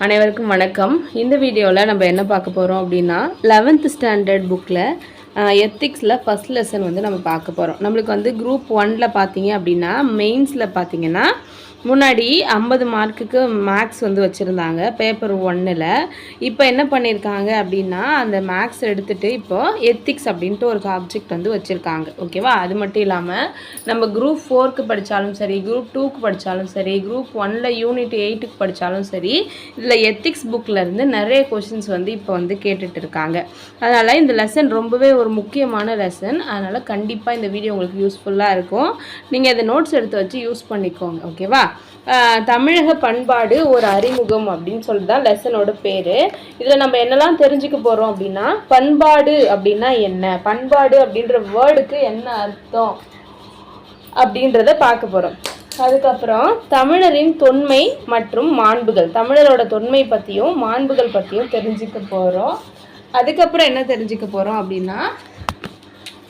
அனைவருக்கும் வணக்கம். இந்த வீடியோவில் நம்ம என்ன பார்க்க போகிறோம் அப்படின்னா 11th ஸ்டாண்டர்ட் புக்கில் எத்திக்ஸில் ஃபஸ்ட் லெசன் வந்து நம்ம பார்க்க போகிறோம். நம்மளுக்கு வந்து குரூப் 1ல் பார்த்தீங்க அப்படின்னா மெயின்ஸில் பார்த்தீங்கன்னா முன்னாடி 50 மார்க்குக்கு மேக்ஸ் வந்து வச்சுருந்தாங்க பேப்பர் 1ல். இப்போ என்ன பண்ணியிருக்காங்க அப்படின்னா அந்த மேக்ஸ் எடுத்துகிட்டு இப்போது எத்திக்ஸ் அப்படின்ட்டு ஒரு சப்ஜெக்ட் வந்து வச்சுருக்காங்க. ஓகேவா? அது மட்டும் இல்லாமல் நம்ம குரூப் 4க்கு படித்தாலும் சரி, குரூப் 2க்கு படித்தாலும் சரி, குரூப் 1ல் யூனிட் 8க்கு படித்தாலும் சரி, இதில் எத்திக்ஸ் புக்கிலேருந்து நிறைய கொஷின்ஸ் வந்து இப்போ வந்து கேட்டுட்டு இருக்காங்க. அதனால் இந்த லெசன் ரொம்பவே ஒரு முக்கியமான லெசன். அதனால் கண்டிப்பாக இந்த வீடியோ உங்களுக்கு யூஸ்ஃபுல்லாக இருக்கும். நீங்கள் இதை நோட்ஸ் எடுத்து வச்சு யூஸ் பண்ணிக்கோங்க. ஓகேவா? தமிழக பண்பாடு ஒரு அறிமுகம் அப்படின்னு சொல்லிட்டு தான் லெசனோட பேர். இதில் நம்ம என்னெல்லாம் தெரிஞ்சுக்க போகிறோம் அப்படின்னா, பண்பாடு அப்படின்னா என்ன, பண்பாடு அப்படின்ற வேர்டுக்கு என்ன அர்த்தம் அப்படின்றத பார்க்க போகிறோம். அதுக்கப்புறம் தமிழரின் தொன்மை மற்றும் மாண்புகள், தமிழரோட தொன்மை பற்றியும் மாண்புகள் பற்றியும் தெரிஞ்சுக்க போகிறோம். அதுக்கப்புறம் என்ன தெரிஞ்சுக்க போகிறோம் அப்படின்னா,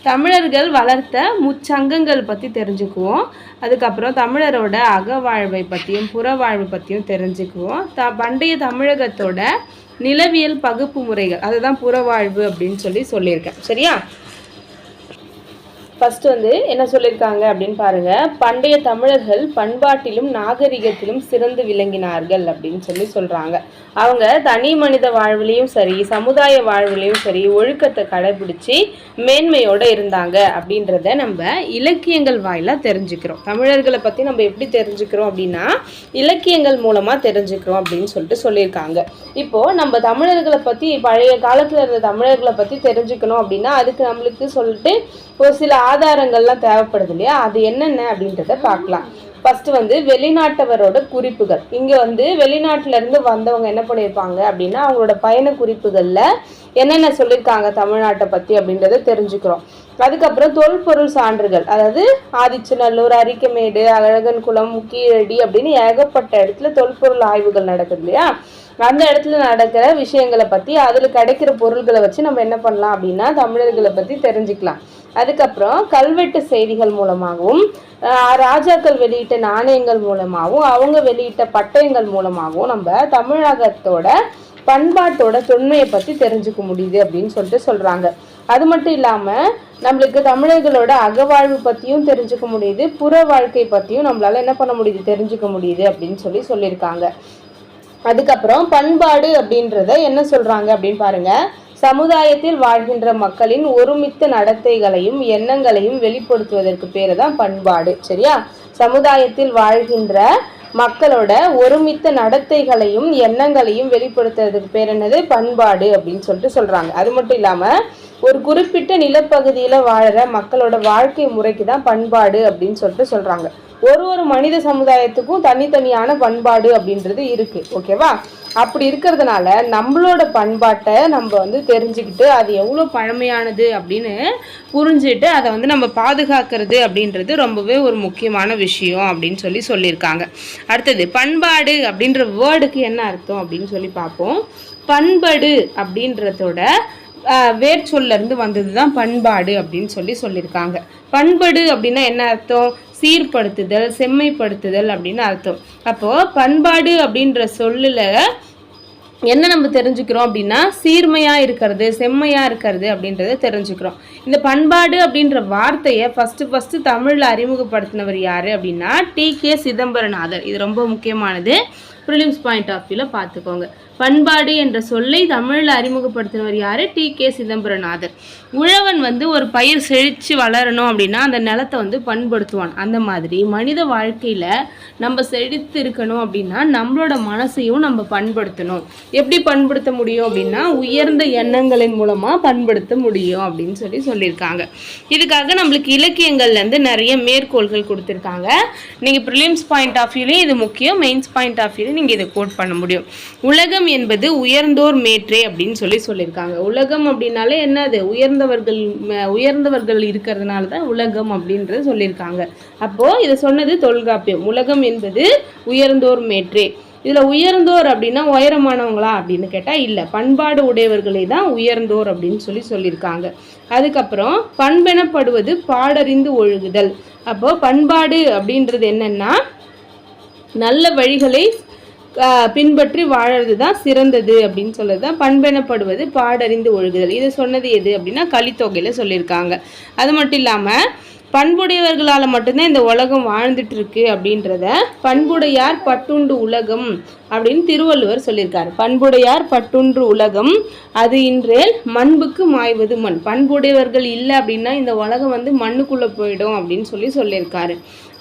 தமிழர்கள் வளர்த்த முச்சங்கங்கள் பற்றி தெரிஞ்சுக்குவோம். அதுக்கப்புறம் தமிழரோட அகவாழ்வை பற்றியும் புறவாழ்வு பற்றியும் தெரிஞ்சுக்குவோம். பண்டைய தமிழகத்தோட நிலவியல் பகுப்பு முறைகள், அதுதான் புறவாழ்வு அப்படின்னு சொல்லியிருக்கேன். சரியா? ஃபஸ்ட்டு வந்து என்ன சொல்லியிருக்காங்க அப்படின்னு பாருங்கள். பண்டைய தமிழர்கள் பண்பாட்டிலும் நாகரிகத்திலும் சிறந்து விளங்கினார்கள் அப்படின்னு சொல்கிறாங்க. அவங்க தனி மனித வாழ்விலையும் சரி, சமுதாய வாழ்விலையும் சரி, ஒழுக்கத்தை கடைபிடிச்சி மேன்மையோடு இருந்தாங்க அப்படின்றத நம்ம இலக்கியங்கள் வாயிலாக தெரிஞ்சுக்கிறோம். தமிழர்களை பற்றி நம்ம எப்படி தெரிஞ்சுக்கிறோம் அப்படின்னா இலக்கியங்கள் மூலமாக தெரிஞ்சுக்கிறோம் அப்படின்னு சொல்லியிருக்காங்க. இப்போது நம்ம தமிழர்களை பற்றி, பழைய காலத்தில் இருந்த தமிழர்களை பற்றி தெரிஞ்சுக்கணும் அப்படின்னா அதுக்கு நம்மளுக்கு சொல்லிட்டு ஒரு சில ஆதாரங்கள்லாம் தேவைப்படுது இல்லையா? அது என்னென்ன அப்படின்றத பார்க்கலாம். ஃபர்ஸ்ட் வந்து வெளிநாட்டவரோட குறிப்புகள். இங்கே வந்து வெளிநாட்டிலேருந்து வந்தவங்க என்ன பண்ணியிருப்பாங்க அப்படின்னா அவங்களோட பயண குறிப்புகளில் என்னென்ன சொல்லியிருக்காங்க தமிழ்நாட்டை பற்றி அப்படின்றத தெரிஞ்சுக்கிறோம். அதுக்கப்புறம் தொல்பொருள் சான்றுகள், அதாவது ஆதிச்சநல்லூர், அரிக்கமேடு, அழகன்குளம், கீழடி அப்படின்னு ஏகப்பட்ட இடத்துல தொல்பொருள் ஆய்வுகள் நடக்குது இல்லையா? அந்த இடத்துல நடக்கிற விஷயங்களை பற்றி, அதில் கிடைக்கிற பொருள்களை வச்சு நம்ம என்ன பண்ணலாம் அப்படின்னா தமிழர்களை பற்றி தெரிஞ்சுக்கலாம். அதுக்கப்புறம் கல்வெட்டு செய்திகள் மூலமாகவும், ராஜாக்கள் வெளியிட்ட நாணயங்கள் மூலமாகவும், அவங்க வெளியிட்ட பட்டயங்கள் மூலமாகவும் நம்ம தமிழகத்தோட பண்பாட்டோட தொன்மையை பற்றி தெரிஞ்சுக்க முடியுது அப்படின்னு சொல்கிறாங்க. அது மட்டும் இல்லாமல் நம்மளுக்கு தமிழர்களோட அகவாழ்வு பற்றியும் தெரிஞ்சுக்க முடியுது, புற வாழ்க்கை பற்றியும் நம்மளால என்ன பண்ண முடியுது, தெரிஞ்சுக்க முடியுது அப்படின்னு சொல்லியிருக்காங்க. அதுக்கப்புறம் பண்பாடு அப்படின்றத என்ன சொல்கிறாங்க அப்படின்னு பாருங்கள். சமுதாயத்தில் வாழ்கின்ற மக்களின் ஒருமித்த நடத்தைகளையும் எண்ணங்களையும் வெளிப்படுத்துவதற்கு பேர் தான் பண்பாடு. சரியா? சமுதாயத்தில் வாழ்கின்ற மக்களோட ஒருமித்த நடத்தைகளையும் எண்ணங்களையும் வெளிப்படுத்துறதுக்கு பேர் என்னது, பண்பாடு அப்படின்னு சொல்கிறாங்க. அது மட்டும் இல்லாமல் ஒரு குறிப்பிட்ட நிலப்பகுதியில் வாழற மக்களோட வாழ்க்கை முறைக்கு தான் பண்பாடு அப்படின்னு சொல்கிறாங்க. ஒரு மனித சமுதாயத்துக்கும் தனித்தனியான பண்பாடு அப்படின்றது இருக்குது. ஓகேவா? அப்படி இருக்கிறதுனால நம்மளோட பண்பாட்டை நம்ம வந்து தெரிஞ்சுக்கிட்டு அது எவ்வளோ பழமையானது அப்படின்னு புரிஞ்சுட்டு அதை வந்து நம்ம பாதுகாக்கிறது அப்படின்றது ரொம்பவே ஒரு முக்கியமான விஷயம் அப்படின்னு சொல்லியிருக்காங்க. அடுத்தது பண்பாடு அப்படின்ற வேர்டுக்கு என்ன அர்த்தம் அப்படின்னு பார்ப்போம். பண்படு அப்படின்றதோட வேர் சொல்லிருந்து வந்தது தான் பண்பாடு அப்படின்னு சொல்லியிருக்காங்க. பண்படு அப்படின்னா என்ன அர்த்தம்? சீர்படுத்துதல், செம்மைப்படுத்துதல் அப்படின்னு அர்த்தம். அப்போது பண்பாடு அப்படின்ற சொல்லில் என்ன நம்ம தெரிஞ்சுக்கிறோம் அப்படின்னா சீர்மையாக இருக்கிறது, செம்மையாக இருக்கிறது அப்படின்றத தெரிஞ்சுக்கிறோம். இந்த பண்பாடு அப்படின்ற வார்த்தையை ஃபஸ்ட்டு தமிழில் அறிமுகப்படுத்தினவர் யார் அப்படின்னா டி.கே. சிதம்பரநாதர். இது ரொம்ப முக்கியமானது. ப்ரிலிம்ஸ் பாயிண்ட் ஆஃப் வியூவில் பார்த்துக்கோங்க. பண்பாடு என்ற சொல்லை தமிழில் அறிமுகப்படுத்தினவர் யார்? டி.கே. சிதம்பரநாதர். உழவன் வந்து ஒரு பயிர் செழித்து வளரணும் அப்படின்னா அந்த நிலத்தை வந்து பண்படுத்துவான். அந்த மாதிரி மனித வாழ்க்கையில் நம்ம செழித்து இருக்கணும் அப்படின்னா நம்மளோட மனசையும் நம்ம பண்படுத்தணும். எப்படி பண்படுத்த முடியும் அப்படின்னா உயர்ந்த எண்ணங்களின் மூலமாக பண்படுத்த முடியும் அப்படின்னு சொல்லியிருக்காங்க. இதுக்காக நம்மளுக்கு இலக்கியங்கள்லேருந்து நிறைய மேற்கோள்கள் கொடுத்துருக்காங்க. நீங்கள் ப்ரிலிம்ஸ் பாயிண்ட் ஆஃப் வியூலையும் இது முக்கியம், மெயின்ஸ் பாயிண்ட் ஆஃப் வியூலையும் நீங்கள் இதை கோட் பண்ண முடியும். உலகம் என்பது உயர்ந்தோர் மேற்றே அப்படின்னு சொல்லியிருக்காங்க. உலகம் அப்படின்னாலே என்னது, உயர்ந்தவர்கள் இருக்கிறதுனால தான் உலகம் அப்படின்றது சொல்லியிருக்காங்க. அப்போது இதை சொன்னது தொல்காப்பியம். உலகம் என்பது உயர்ந்தோர் மேற்றே. இதில் உயர்ந்தோர் அப்படின்னா உயரமானவங்களா அப்படின்னு கேட்டால் இல்லை, பண்பாடு உடையவர்களே தான் உயர்ந்தோர் அப்படின்னு சொல்லியிருக்காங்க. அதுக்கப்புறம் பண்பெனப்படுவது பாடறிந்து ஒழுகுதல். அப்போது பண்பாடு அப்படின்றது என்னென்னா நல்ல வழிகளை பின்பற்றி வாழறது தான் சிறந்தது அப்படின்னு சொல்றது தான் பண்பெனப்படுவது பாடறிந்து ஒழுகுதல். இது சொன்னது எது அப்படின்னா கலித்தொகையில சொல்லியிருக்காங்க. அது மட்டும் இல்லாமல் பண்புடையவர்களால் மட்டும்தான் இந்த உலகம் வாழ்ந்துட்டு இருக்கு அப்படின்றத பண்புடையார் பட்டுண்டு உலகம் அப்படின்னு திருவள்ளுவர் சொல்லியிருக்காரு. பண்புடையார் பட்டுண்டு உலகம் அது இன்றேல் மண்புக்கு மாய்வது மண். பண்புடையவர்கள் இல்லை அப்படின்னா இந்த உலகம் வந்து மண்ணுக்குள்ளே போயிடும் அப்படின்னு சொல்லியிருக்காரு.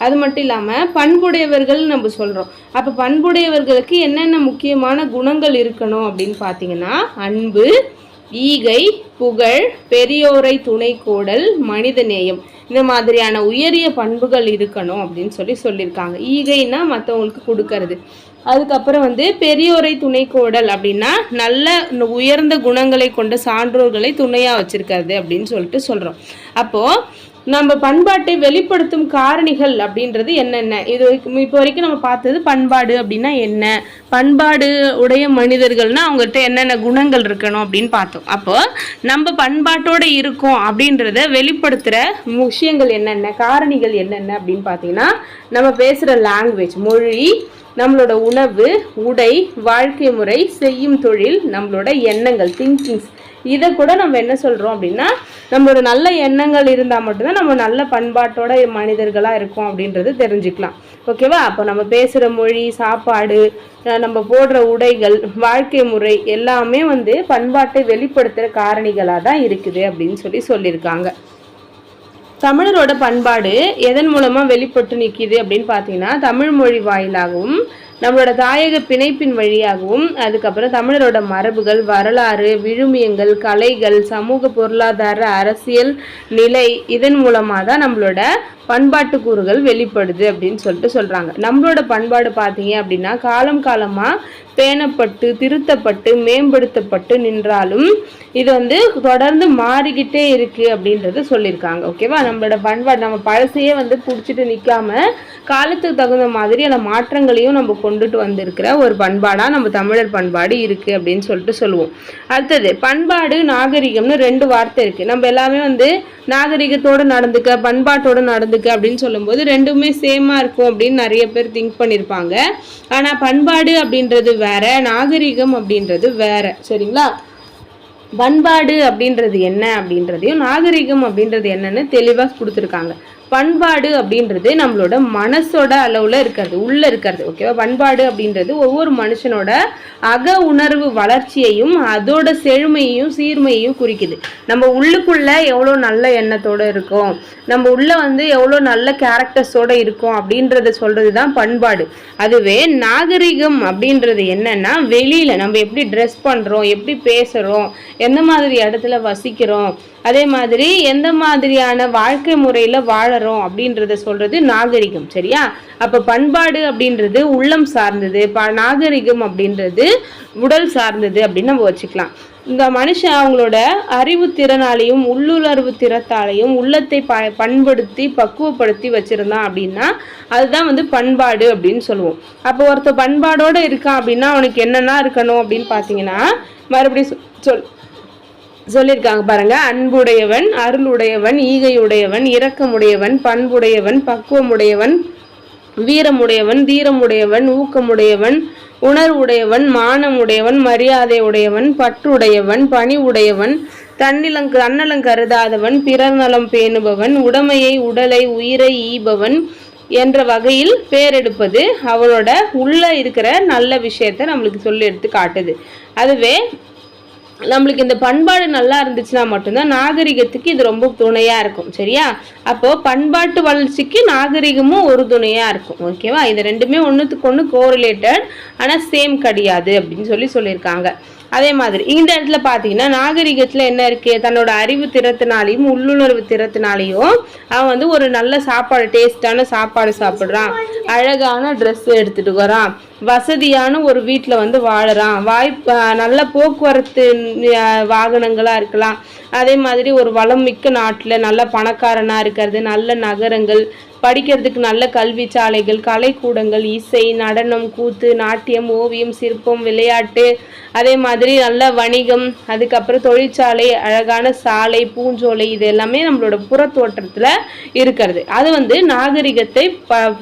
அது மட்டும் இல்லாமல் பண்புடையவர்கள் நம்ம சொல்கிறோம். அப்போ பண்புடையவர்களுக்கு என்னென்ன முக்கியமான குணங்கள் இருக்கணும் அப்படின்னு பார்த்தீங்கன்னா அன்பு, ஈகை, புகழ், பெரியோரை துணை கோடல், மனித நேயம், இந்த மாதிரியான உயரிய பண்புகள் இருக்கணும் அப்படின்னு சொல்லியிருக்காங்க. ஈகைன்னா மற்றவங்களுக்கு கொடுக்கறது. அதுக்கப்புறம் வந்து பெரியோரை துணை கோடல் அப்படின்னா நல்ல உயர்ந்த குணங்களை கொண்ட சான்றோர்களை துணையாக வச்சிருக்கிறது அப்படின்னு சொல்கிறோம். அப்போது நம்ம பண்பாட்டை வெளிப்படுத்தும் காரணிகள் அப்படின்றது என்னென்ன, இது இப்போ வரைக்கும் நம்ம பார்த்தது பண்பாடு அப்படின்னா என்ன, பண்பாடு உடைய மனிதர்கள்னா அவங்ககிட்ட என்னென்ன குணங்கள் இருக்கணும் அப்படின்னு பார்த்தோம். அப்போ நம்ம பண்பாட்டோடு இருக்கோம் அப்படின்றத வெளிப்படுத்துகிற விஷயங்கள் என்னென்ன, காரணிகள் என்னென்ன அப்படின்னு பார்த்தீங்கன்னா நம்ம பேசுகிற லாங்குவேஜ், மொழி, நம்மளோட உணவு, உடை, வாழ்க்கை முறை, செய்யும் தொழில், நம்மளோட எண்ணங்கள், திங்கிங்ஸ். இதை கூட நம்ம என்ன சொல்கிறோம் அப்படின்னா நம்மளோட நல்ல எண்ணங்கள் இருந்தால் மட்டும்தான் நம்ம நல்ல பண்பாட்டோட மனிதர்களாக இருக்கோம் அப்படின்றது தெரிஞ்சுக்கலாம். ஓகேவா? அப்போ நம்ம பேசுகிற மொழி, சாப்பாடு, நம்ம போடுற உடைகள், வாழ்க்கை முறை எல்லாமே வந்து பண்பாட்டை வெளிப்படுத்துகிற காரணிகளாக தான் இருக்குது அப்படின்னு சொல்லியிருக்காங்க. தமிழரோட பண்பாடு எதன் மூலமாக வெளிப்பட்டு நிற்கிது அப்படின்னு பார்த்தீங்கன்னா தமிழ் மொழி வாயிலாகவும் நம்மளோட தாயக பிணைப்பின் வழியாகவும் அதுக்கப்புறம் தமிழரோட மரபுகள், வரலாறு, விழுமியங்கள், கலைகள், சமூக பொருளாதார அரசியல் நிலை இதன் மூலமாக தான் நம்மளோட பண்பாட்டு கூறுகள் வெளிப்படுது அப்படின்னு சொல்கிறாங்க. நம்மளோட பண்பாடு பார்த்தீங்க அப்படின்னா காலம் காலமாக பேணப்பட்டு திருத்தப்பட்டு மேம்படுத்தப்பட்டு நின்றாலும் இது வந்து தொடர்ந்து மாறிக்கிட்டே இருக்குது அப்படின்றது சொல்லியிருக்காங்க. ஓகேவா? நம்மளோட பண்பாடு நம்ம பழசையே வந்து பிடிச்சிட்டு நிற்காம காலத்துக்கு தகுந்த மாதிரியான மாற்றங்களையும் நம்ம கொண்டுட்டு வந்திருக்கிற ஒரு பண்பாடாக நம்ம தமிழர் பண்பாடு இருக்குது அப்படின்னு சொல்லுவோம். அடுத்தது பண்பாடு, நாகரிகம்னு ரெண்டு வார்த்தை இருக்குது. நம்ம எல்லாமே வந்து நாகரிகத்தோடு நடந்துக்க, பண்பாட்டோடு நடந்துக்க அப்படின்னு சொல்லும்போது ரெண்டுமே சேமாக இருக்கும் அப்படின்னு நிறைய பேர் திங்க் பண்ணியிருப்பாங்க. ஆனால் பண்பாடு அப்படின்றது வேற, நாகரிகம் அப்படின்றது வேற. சரிங்களா? பண்பாடு அப்படின்றது என்ன அப்படின்றதையும் நாகரிகம் அப்படின்றது என்னன்னு தெளிவாக கொடுத்துருக்காங்க. பண்பாடு அப்படின்றது நம்மளோட மனசோட அளவில் இருக்கிறது, உள்ளே இருக்கிறது. ஓகேவா? பண்பாடு அப்படின்றது ஒவ்வொரு மனுஷனோட அக உணர்வு வளர்ச்சியையும் அதோட செழுமையையும் சீர்மையையும் குறிக்குது. நம்ம உள்ளுக்குள்ள எவ்வளோ நல்ல எண்ணத்தோடு இருக்கோம், நம்ம உள்ள வந்து எவ்வளோ நல்ல கேரக்டர்ஸோடு இருக்கோம் அப்படின்றத சொல்கிறது தான் பண்பாடு. அதுவே நாகரிகம் அப்படின்றது என்னன்னா வெளியில் நம்ம எப்படி ட்ரெஸ் பண்ணுறோம், எப்படி பேசுகிறோம், எந்த மாதிரி இடத்துல வசிக்கிறோம், அதே மாதிரி எந்த மாதிரியான வாழ்க்கை முறையில் வாழறோம் அப்படின்றத சொல்கிறது நாகரிகம். சரியா? அப்போ பண்பாடு அப்படின்றது உள்ளம் சார்ந்தது, நாகரிகம் அப்படின்றது உடல் சார்ந்தது அப்படின்னு நம்ம வச்சுக்கலாம். இந்த மனுஷன் அவங்களோட அறிவு திறனாலையும் உள்ளுணர்வு திறத்தாலையும் உள்ளத்தை பண்படுத்தி பக்குவப்படுத்தி வச்சிருந்தான் அப்படின்னா அதுதான் வந்து பண்பாடு அப்படின்னு சொல்லுவோம். அப்போ ஒருத்த பண்பாடோடு இருக்கான் அப்படின்னா அவனுக்கு என்னென்ன இருக்கணும் அப்படின்னு பார்த்தீங்கன்னா மறுபடியும் சொல்லியிருக்காங்க பாருங்க. அன்புடையவன், அருளுடையவன், ஈகையுடையவன், இரக்கமுடையவன், பண்புடையவன், பக்குவமுடையவன், வீரமுடையவன், தீரமுடையவன், ஊக்கமுடையவன், உணர்வுடையவன், மானமுடையவன், மரியாதை உடையவன், பற்றுடையவன், பணிவுடையவன், தன்னலம் கருதாதவன், பிறர் நலம் பேணுபவன், உடைமையை உடலை உயிரை ஈபவன் என்ற வகையில் பேரெடுப்பது அவனோட உள்ள இருக்கிற நல்ல விஷயத்த நம்மளுக்கு சொல்லி எடுத்து காட்டுது. அதுவே நம்மளுக்கு இந்த பண்பாடு நல்லா இருந்துச்சுன்னா மட்டும்தான் நாகரிகத்துக்கு இது ரொம்ப துணையாக இருக்கும். சரியா? அப்போது பண்பாட்டு வளர்ச்சிக்கு நாகரிகமும் ஒரு துணையாக இருக்கும். ஓகேவா? இது ரெண்டுமே ஒன்றுத்துக்கு ஒன்று கோரிலேட்டட், ஆனால் சேம் கிடையாது அப்படின்னு சொல்லியிருக்காங்க. அதே மாதிரி இந்த இடத்துல பார்த்தீங்கன்னா நாகரிகத்தில் என்ன இருக்குது, தன்னோட அறிவு திறத்தினாலையும் உள்ளுணர்வு திறத்தினாலையும் அவன் வந்து ஒரு நல்ல சாப்பாடு, டேஸ்டான சாப்பாடு சாப்பிட்றான், அழகான ட்ரெஸ் எடுத்துகிட்டு வரான், வசதியான ஒரு வீட்டில் வந்து வாழறான், நல்ல போக்குவரத்து வாகனங்களாக இருக்கலாம், அதே மாதிரி ஒரு வளம் மிக்க நாட்டில் நல்ல பணக்காரனாக இருக்கிறது, நல்ல நகரங்கள், படிக்கிறதுக்கு நல்ல கல்வி சாலைகள், கலைக்கூடங்கள், இசை, நடனம், கூத்து, நாட்டியம், ஓவியம், சிற்பம், விளையாட்டு, அதே மாதிரி நல்ல வணிகம், அதுக்கப்புறம் தொழிற்சாலை, அழகான சாலை, பூஞ்சோலை, இது எல்லாமே நம்மளோட புறத்தோற்றத்தில் இருக்கிறது. அது வந்து நாகரிகத்தை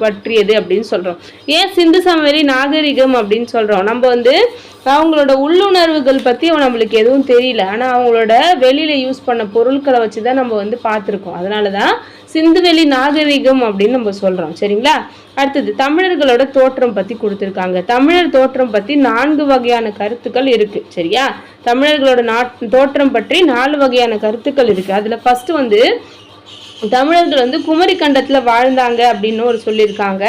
பற்றியது அப்படின்னு சொல்கிறோம். ஏன் சிந்து சமவெளி நாகரிகம் அப்படின்னு சொல்கிறோம்? நம்ம வந்து அவங்களோட உள்ளுணர்வுகள் பற்றி நம்மளுக்கு எதுவும் தெரியல, ஆனால் அவங்களோட வெளியில் யூஸ் பண்ண பொருட்களை வச்சு தான் நம்ம வந்து பார்த்துருக்கோம். அதனால தான் சிந்துவெளி நாகரிகம் அப்படின்னு நம்ம சொல்கிறோம். சரிங்களா? அடுத்தது தமிழர்களோட தோற்றம் பற்றி கொடுத்துருக்காங்க. தமிழர் தோற்றம் பற்றி 4 வகையான கருத்துக்கள் இருக்குது. சரியா? தமிழர்களோட தோற்றம் பற்றி 4 வகையான கருத்துக்கள் இருக்குது. அதில் ஃபஸ்ட்டு வந்து தமிழர்கள் வந்து குமரி கண்டத்தில் வாழ்ந்தாங்க அப்படின்னு ஒரு சொல்லியிருக்காங்க.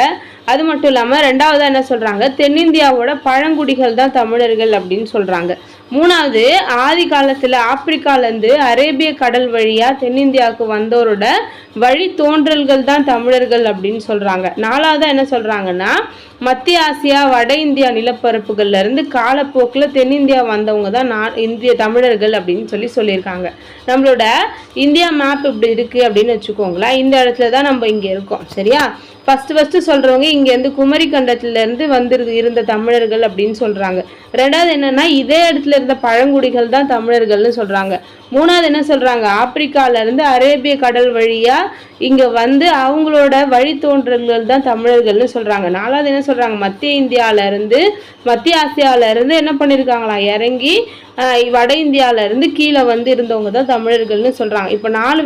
அது மட்டும் இல்லாமல் ரெண்டாவதாக என்ன சொல்கிறாங்க, தென்னிந்தியாவோட பழங்குடிகள் தான் தமிழர்கள் அப்படின்னு சொல்கிறாங்க. மூணாவது, ஆதி காலத்தில் ஆப்பிரிக்காலேருந்து அரேபிய கடல் வழியாக தென்னிந்தியாவுக்கு வந்தவரோட வழி தோன்றல்கள் தான் தமிழர்கள் அப்படின்னு சொல்கிறாங்க. நாலாவதாக என்ன சொல்கிறாங்கன்னா, மத்திய ஆசியா வட இந்தியா நிலப்பரப்புகள்லேருந்து காலப்போக்கில் தென்னிந்தியா வந்தவங்க தான் இந்திய தமிழர்கள் அப்படின்னு சொல்லியிருக்காங்க. நம்மளோட இந்தியா மேப் இப்படி இருக்குது அப்படின்னு வச்சுக்கோங்களேன். இந்த இடத்துல தான் நம்ம இங்கே இருக்கோம். சரியா? ஃபஸ்ட்டு சொல்கிறவங்க இங்கேருந்து குமரி கண்டத்துலேருந்து இருந்த தமிழர்கள் அப்படின்னு சொல்கிறாங்க. ரெண்டாவது என்னென்னா, இதே இடத்துல இருந்த பழங்குடிகள் தான் தமிழர்கள்னு சொல்கிறாங்க. மூணாவது என்ன சொல்கிறாங்க, ஆப்பிரிக்காவிலேருந்து அரேபிய கடல் வழியாக இங்கே வந்து அவங்களோட வழித்தோன்றல்கள் தான் தமிழர்கள்னு சொல்கிறாங்க. நாலாவது என்ன சொல்கிறாங்க, மத்திய ஆசியாவிலேருந்து என்ன பண்ணியிருக்காங்களா, இறங்கி வட இந்தியாவிலேருந்து கீழே வந்து இருந்தவங்க தான் தமிழர்கள்னு சொல்கிறாங்க. இப்போ 4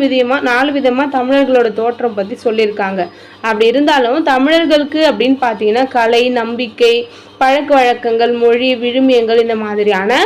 விதமாக தமிழர்களோட தோற்றம் பற்றி சொல்லியிருக்காங்க. அப்படி இருந்தாலும் தமிழர்களுக்கு அப்படின்னு பார்த்தீங்கன்னா கலை, நம்பிக்கை, பழக்க வழக்கங்கள், மொழி, விழுமியங்கள், இந்த மாதிரியான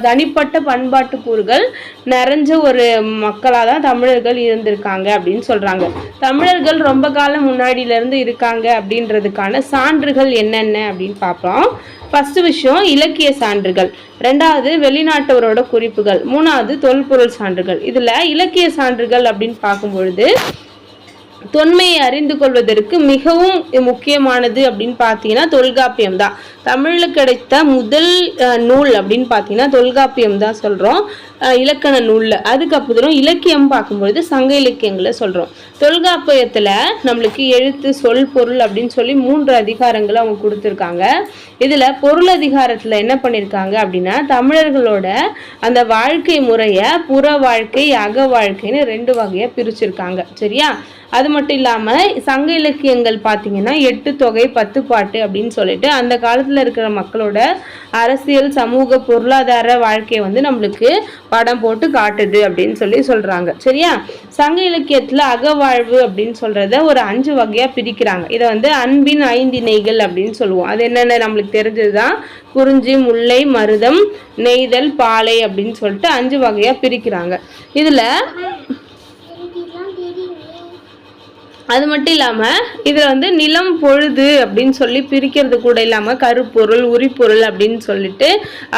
தனிப்பட்ட பண்பாட்டு கூறுகள் நிறைஞ்ச ஒரு மக்களாக தான் தமிழர்கள் இருந்திருக்காங்க அப்படின்னு சொல்கிறாங்க. தமிழர்கள் ரொம்ப காலம் முன்னாடியிலேருந்து இருக்காங்க அப்படின்றதுக்கான சான்றுகள் என்னென்ன அப்படின்னு பார்ப்போம். ஃபஸ்ட்டு விஷயம் இலக்கிய சான்றுகள், ரெண்டாவது வெளிநாட்டவரோட குறிப்புகள், மூணாவது தொல்பொருள் சான்றுகள். இதில் இலக்கிய சான்றுகள் அப்படின்னு பார்க்கும்பொழுது தொன்மையை அறிந்து கொள்வதற்கு மிகவும் முக்கியமானது அப்படின்னு பார்த்தீங்கன்னா தொல்காப்பியம் தான். தமிழில் கிடைத்த முதல் நூல் அப்படின்னு பார்த்தீங்கன்னா தொல்காப்பியம் தான் சொல்கிறோம், இலக்கண நூலில். அதுக்கப்புறம் இலக்கியம் பார்க்கும்பொழுது சங்க இலக்கியங்களை சொல்கிறோம். தொல்காப்பியத்தில் நம்மளுக்கு எழுத்து, சொல், பொருள் அப்படின்னு சொல்லி 3 அதிகாரங்களை அவங்க கொடுத்துருக்காங்க. இதில் பொருள் அதிகாரத்தில் என்ன பண்ணியிருக்காங்க அப்படின்னா, தமிழர்களோட அந்த வாழ்க்கை முறையை புற வாழ்க்கை, அக வாழ்க்கைன்னு 2 வகையாக பிரிச்சிருக்காங்க. சரியா? அது மட்டும் இல்லாமல் சங்க இலக்கியங்கள் பார்த்தீங்கன்னா 8 தொகை 10 பாட்டு அப்படின்னு சொல்லிட்டு அந்த காலத்தில் இருக்கிற மக்களோட அரசியல், சமூக, பொருளாதார வாழ்க்கையை வந்து நம்மளுக்கு படம் போட்டு காட்டுது அப்படின்னு சொல்கிறாங்க. சரியா? சங்க இலக்கியத்தில் அகவாழ்வு அப்படின்னு சொல்கிறத ஒரு 5 வகையாக பிரிக்கிறாங்க. இதை வந்து அன்பின் 5 இணைகள் அப்படின்னு சொல்லுவோம். அது என்னென்ன நம்மளுக்கு தெரிஞ்சது தான், குறிஞ்சி, முல்லை, மருதம், நெய்தல், பாலை அப்படின்னு சொல்லிட்டு 5 வகையாக பிரிக்கிறாங்க. இதில் அது மட்டும் இல்லாமல் இதில் வந்து நிலம், பொழுது அப்படின்னு சொல்லி பிரிக்கிறது கூட இல்லாமல் கருப்பொருள், உரிப்பொருள் அப்படின்னு சொல்லிட்டு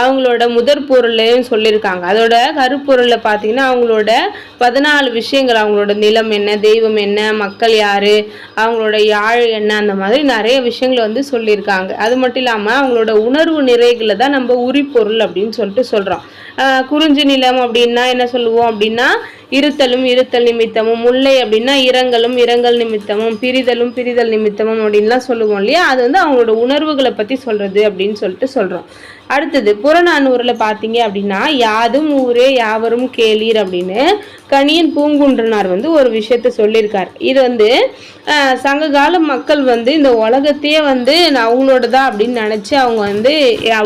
அவங்களோட முதற் பொருளையும் சொல்லியிருக்காங்க. அதோட கருப்பொருளில் பார்த்தீங்கன்னா அவங்களோட 14 விஷயங்கள், அவங்களோட நிலம் என்ன, தெய்வம் என்ன, மக்கள் யார், அவங்களோட யாழ் என்ன, அந்த மாதிரி நிறைய விஷயங்களை வந்து சொல்லியிருக்காங்க. அது மட்டும் இல்லாமல் அவங்களோட உணர்வு நிறைகளை தான் நம்ம உரிப்பொருள் அப்படின்னு சொல்லிட்டு சொல்கிறோம். குறிஞ்சி நிலம் அப்படின்னா என்ன சொல்லுவோம் அப்படின்னா இருத்தலும் இருத்தல் நிமித்தமும், முல்லை அப்படின்னா இரங்கல் நிமித்தமும், பிரிதல் நிமித்தமும் அப்படின்லாம் சொல்லுவோம் இல்லையா? அது வந்து அவங்களோட உணர்வுகளை பற்றி சொல்கிறது அப்படின்னு சொல்லிட்டு சொல்கிறோம். அடுத்தது புறநானூரில் பார்த்தீங்க அப்படின்னா யாதும் ஊரே யாவரும் கேளீர் அப்படின்னு கணியன் பூங்குன்றனார் வந்து ஒரு விஷயத்த சொல்லியிருக்கார். இது வந்து சங்ககால மக்கள் வந்து இந்த உலகத்தையே வந்து அவங்களோட தான் அப்படின்னு நினச்சி அவங்க வந்து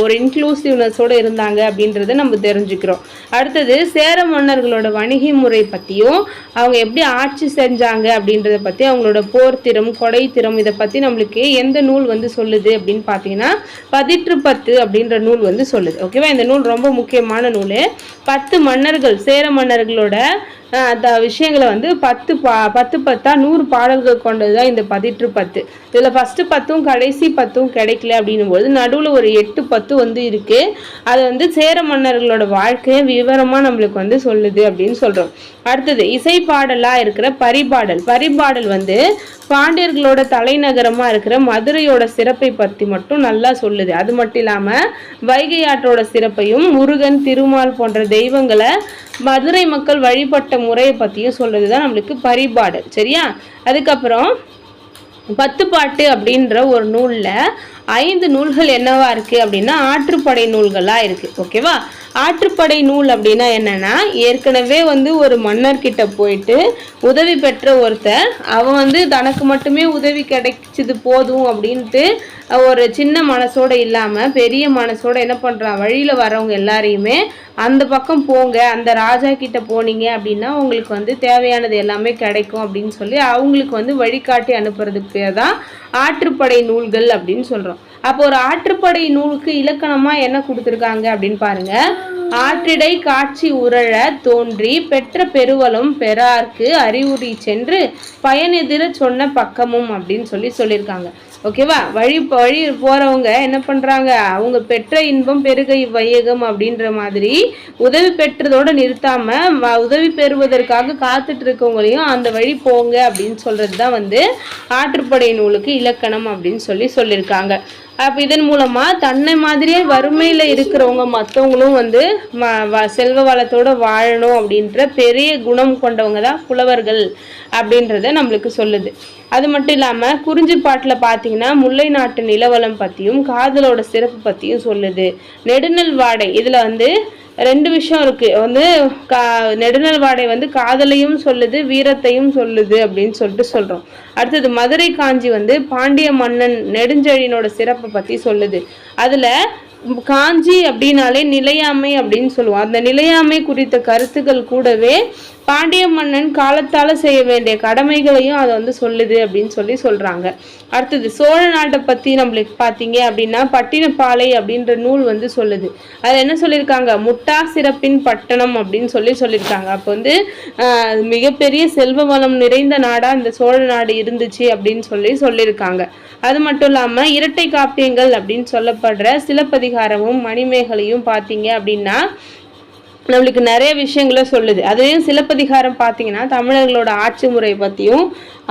ஒரு இன்க்ளூசிவ்னஸோடு இருந்தாங்க அப்படின்றத நம்ம தெரிஞ்சுக்கிறோம். அடுத்தது சேர மன்னர்களோட வணிக முறை பற்றியும் அவங்க எப்படி ஆட்சி செஞ்சாங்க அப்படின்றத பற்றி, அவங்களோட போர் திறம், கொடை திறம், இதை பற்றி நம்மளுக்கு எந்த நூல் வந்து சொல்லுது அப்படின்னு பார்த்தீங்கன்னா 10 அப்படின்ற நூல் வந்து சொல்லுது. ஓகேவா? இந்த நூல் ரொம்ப முக்கியமான நூல். 10 மன்னர்கள், சேர மன்னர்களோட விஷயங்களை வந்து 10 100 பாடல்கள் கொண்டது தான் இந்த 10. இதில் ஃபஸ்ட்டு 10 கடைசி 10 கிடைக்கல அப்படின்னும்போது நடுவில் ஒரு 8 10 வந்து இருக்குது. அது வந்து சேர மன்னர்களோட வாழ்க்கையை விவரமாக நம்மளுக்கு வந்து சொல்லுது அப்படின்னு சொல்கிறோம். அடுத்தது இசை பாடலாக இருக்கிற பரிபாடல் வந்து பாண்டியர்களோட தலைநகரமாக இருக்கிற மதுரையோட சிறப்பை பற்றி மட்டும் நல்லா சொல்லுது. அது மட்டும் இல்லாமல் வைகை ஆற்றோட சிறப்பையும், முருகன், திருமால் போன்ற தெய்வங்களை மதுரை மக்கள் வழிபட்ட முறையை பற்றியும் சொல்றது தான் நம்மளுக்கு பரிபாடல். சரியா? அதுக்கப்புறம் பத்துப்பாட்டு அப்படின்ற ஒரு நூலில் 5 நூல்கள் என்னவா இருக்குது அப்படின்னா ஆற்றுப்படை நூல்களாக இருக்குது. ஓகேவா? ஆற்றுப்படை நூல் அப்படின்னா என்னன்னா, ஏற்கனவே வந்து ஒரு மன்னர்கிட்ட போயிட்டு உதவி பெற்ற ஒருத்தர் அவன் வந்து தனக்கு மட்டுமே உதவி கிடைச்சது போதும் அப்படின்ட்டு ஒரு சின்ன மனசோட இல்லாமல் பெரிய மனசோட என்ன பண்ணுறான், வழியில் வரவங்க எல்லாரையுமே அந்த பக்கம் போங்க, அந்த ராஜா கிட்ட போனீங்க அப்படின்னா உங்களுக்கு வந்து தேவையானது எல்லாமே கிடைக்கும் அப்படின்னு சொல்லி அவங்களுக்கு வந்து வழிகாட்டி அனுப்புறதுக்கு பேர் தான் ஆற்றுப்படை நூல்கள் அப்படின்னு சொல்கிறோம். அப்போ ஒரு ஆற்றுப்படை நூலுக்கு இலக்கணமாக என்ன கொடுத்துருக்காங்க அப்படின்னு பாருங்க. ஆற்றிடை காட்சி உரழ தோன்றி பெற்ற பெருவலும் பெறார்க்கு அறிவுரி சென்று பயனெதிர சொன்ன பக்கமும் அப்படின்னு சொல்லியிருக்காங்க. ஓகேவா? வழி போகிறவங்க என்ன பண்ணுறாங்க, அவங்க பெற்ற இன்பம் பெருக வையகம் அப்படின்ற மாதிரி உதவி பெற்றதோடு நிறுத்தாமல் உதவி பெறுவதற்காக காத்துட்டு இருக்கவங்களையும் அந்த வழி போங்க அப்படின்னு சொல்கிறது தான் வந்து ஆற்றுப்படை நூலுக்கு இலக்கணம் அப்படின்னு சொல்லியிருக்காங்க. அப்போ இதன் மூலமாக தன்னை மாதிரியே வறுமையில் இருக்கிறவங்க மற்றவங்களும் வந்து செல்வ வளத்தோடு வாழணும் அப்படின்ற பெரிய குணம் கொண்டவங்க தான் புலவர்கள் அப்படின்றத நம்மளுக்கு சொல்லுது. அது மட்டும் இல்லாமல் குறிஞ்சி பாட்டில் பார்த்தீங்கன்னா முல்லை நாட்டு நிலவலம் பற்றியும் காதலோட சிறப்பு பற்றியும் சொல்லுது. நெடுநல் வாடை இதில் வந்து 2 விஷயம் இருக்குது. வந்து நெடுநல் வாடை வந்து காதலையும் சொல்லுது, வீரத்தையும் சொல்லுது அப்படின்னு சொல்கிறோம். அடுத்தது மதுரை காஞ்சி வந்து பாண்டிய மன்னன் நெடுஞ்செழியனோட சிறப்பை பற்றி சொல்லுது. அதில் காஞ்சி அப்படின்னாலே நிலையாமை அப்படின்னு சொல்லுவோம். அந்த நிலையாமை குறித்த கருத்துக்கள் கூடவே பாண்டிய மன்னன் காலத்தால் செய்ய வேண்டிய கடமைகளையும் அதை வந்து சொல்லுது அப்படின்னு சொல்கிறாங்க. அடுத்தது சோழ நாட்டை பற்றி நம்மளுக்கு பார்த்தீங்க அப்படின்னா பட்டினப்பாலை அப்படின்ற நூல் வந்து சொல்லுது. அதில் என்ன சொல்லியிருக்காங்க, முட்டா சிறப்பின் பட்டணம் அப்படின்னு சொல்லியிருக்காங்க. அப்போ வந்து மிகப்பெரிய செல்வ வளம் நிறைந்த நாடாக இந்த சோழ நாடு இருந்துச்சு அப்படின்னு சொல்லியிருக்காங்க. அது மட்டும் இல்லாமல் இரட்டை காப்பியங்கள் அப்படின்னு சொல்லப்படுற சிலப்பதிகாரமும் மணிமேகலையும் பார்த்தீங்க அப்படின்னா நம்மளுக்கு நிறைய விஷயங்களை சொல்லுது. அதுலேயும் சிலப்பதிகாரம் பார்த்தீங்கன்னா தமிழர்களோட ஆட்சி முறை பற்றியும்